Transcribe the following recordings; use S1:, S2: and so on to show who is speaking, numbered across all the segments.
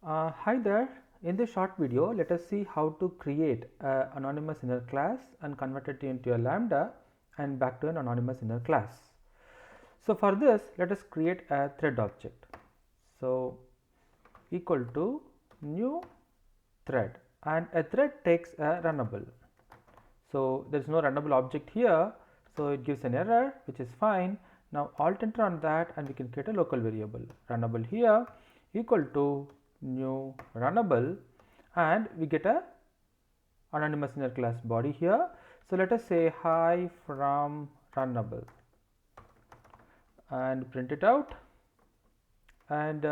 S1: Hi there. In this short video, let us see how to create an anonymous inner class and convert it into a lambda and back to an anonymous inner class. So for this, let us create a thread object. So equal to new thread, and a thread takes a runnable. So there is no runnable object here, so it gives an error, which is fine. Now alt enter on that and we can create a local variable runnable here equal to new runnable, and we get a anonymous inner class body here. So let us say hi from runnable and print it out, and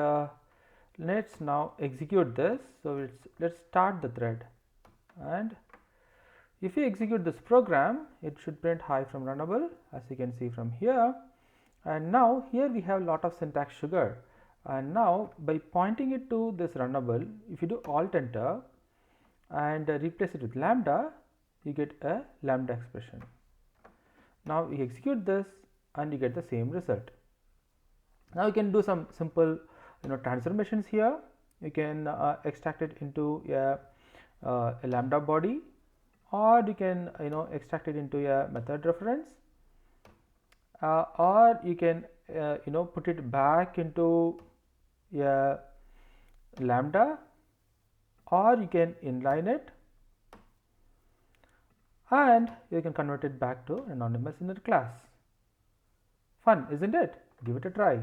S1: let's now execute this. So let's start the thread, and if we execute this program, it should print hi from runnable, as you can see from here. And now here we have a lot of syntax sugar, and now by pointing it to this runnable, if you do alt enter and replace it with lambda, you get a lambda expression. Now we execute this and you get the same result. Now you can do some simple transformations here. You can extract it into a lambda body, or you can extract it into a method reference, or you can put it back into a lambda, or you can inline it and you can convert it back to an anonymous inner class. Fun, isn't it? Give it a try.